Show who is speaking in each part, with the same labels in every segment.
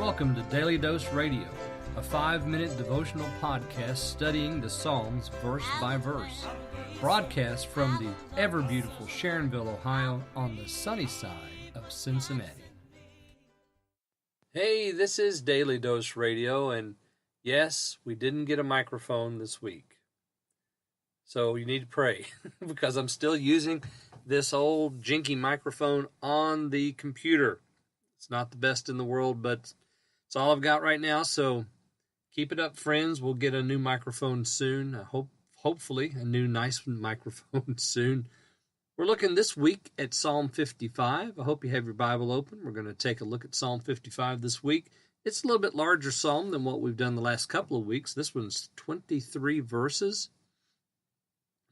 Speaker 1: Welcome to Daily Dose Radio, a 5-minute devotional podcast studying the Psalms verse by verse. Broadcast from the ever-beautiful Sharonville, Ohio, on the sunny side of Cincinnati. Hey, this is Daily Dose Radio, and yes, we didn't get a microphone this week. So you need to pray, because I'm still using this old jinky microphone on the computer. It's not the best in the world, but it's all I've got right now, so keep it up, friends. We'll get a new microphone soon. Hopefully a new nice microphone soon. We're looking this week at Psalm 55. I hope you have your Bible open. We're going to take a look at Psalm 55 this week. It's a little bit larger psalm than what we've done the last couple of weeks. This one's 23 verses.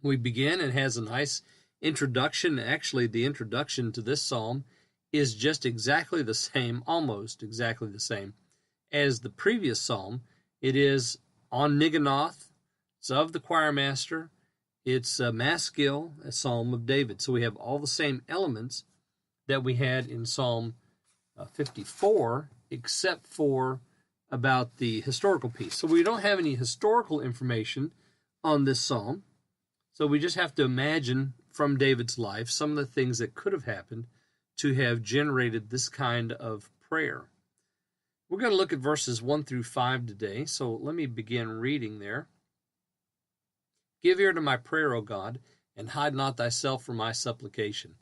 Speaker 1: We begin and has a nice introduction. Actually, the introduction to this psalm is just exactly the same, almost exactly the same, as the previous psalm. It is on Niganoth. It's of the choir master. It's Maskil, a psalm of David. So we have all the same elements that we had in Psalm 54, except for about the historical piece. So we don't have any historical information on this psalm. So we just have to imagine from David's life some of the things that could have happened to have generated this kind of prayer. We're going to look at verses 1 through 5 today, so let me begin reading there. Give ear to my prayer, O God, and hide not thyself from my supplication.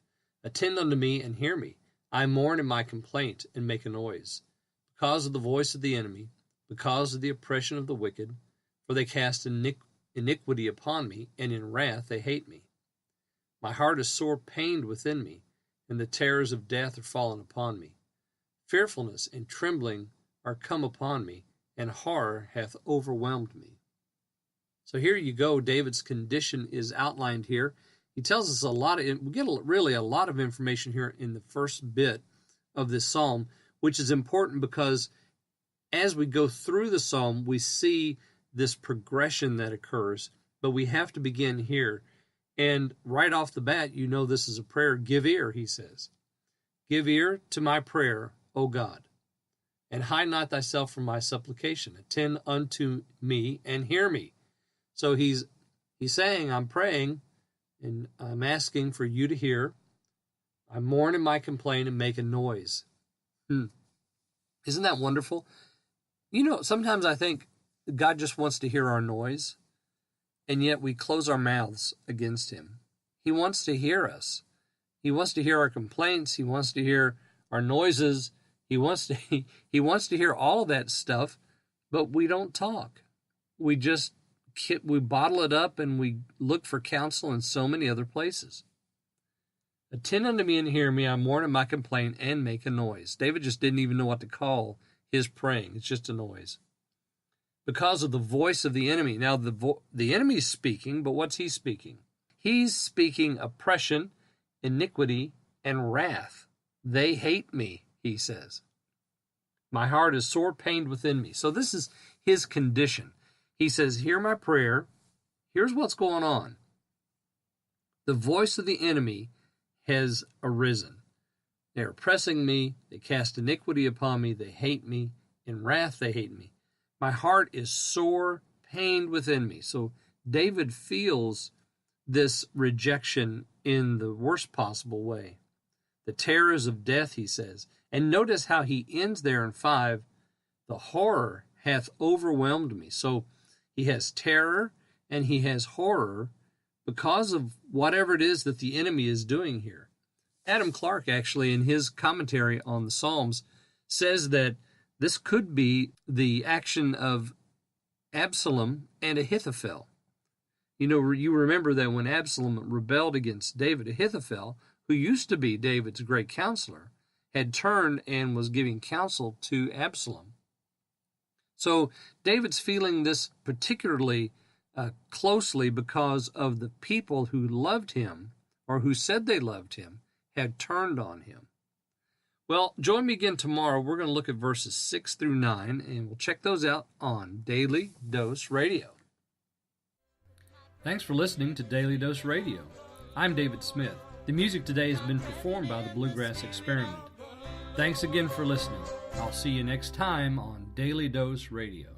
Speaker 1: Attend unto me and hear me. I mourn in my complaint and make a noise, because of the voice of the enemy, because of the oppression of the wicked, for they cast iniquity upon me, and in wrath they hate me. My heart is sore pained within me, and the terrors of death are fallen upon me. Fearfulness and trembling are come upon me, and horror hath overwhelmed me. So here you go. David's condition is outlined here. He tells us we get really a lot of information here in the first bit of this psalm, which is important because as we go through the psalm, we see this progression that occurs, but we have to begin here. And right off the bat, you know this is a prayer. Give ear, he says. Give ear to my prayer, O God, and hide not thyself from my supplication. Attend unto me and hear me. So he's saying, I'm praying, and I'm asking for you to hear. I mourn in my complaint and make a noise. Isn't that wonderful? You know, sometimes I think God just wants to hear our noise, and yet we close our mouths against him. He wants to hear us. He wants to hear our complaints. He wants to hear our noises. He wants to hear all of that stuff, but we don't talk. We bottle it up, and we look for counsel in so many other places. Attend unto me and hear me. I mourn in my complaint and make a noise. David just didn't even know what to call his praying. It's just a noise. Because of the voice of the enemy. Now, the enemy is speaking, but what's he speaking? He's speaking oppression, iniquity, and wrath. They hate me, he says. My heart is sore pained within me. So this is his condition. He says, hear my prayer. Here's what's going on. The voice of the enemy has arisen. They're oppressing me. They cast iniquity upon me. They hate me. In wrath they hate me. My heart is sore pained within me. So David feels this rejection in the worst possible way. The terrors of death, he says. And notice how he ends there in 5. The horror hath overwhelmed me. So he has terror and he has horror because of whatever it is that the enemy is doing here. Adam Clark, actually, in his commentary on the Psalms, says that this could be the action of Absalom and Ahithophel. You know, you remember that when Absalom rebelled against David, Ahithophel, who used to be David's great counselor, had turned and was giving counsel to Absalom. So David's feeling this particularly closely because of the people who loved him, or who said they loved him, had turned on him. Well, join me again tomorrow. We're going to look at verses 6 through 9, and we'll check those out on Daily Dose Radio. Thanks for listening to Daily Dose Radio. I'm David Smith. The music today has been performed by the Bluegrass Experiment. Thanks again for listening. I'll see you next time on Daily Dose Radio.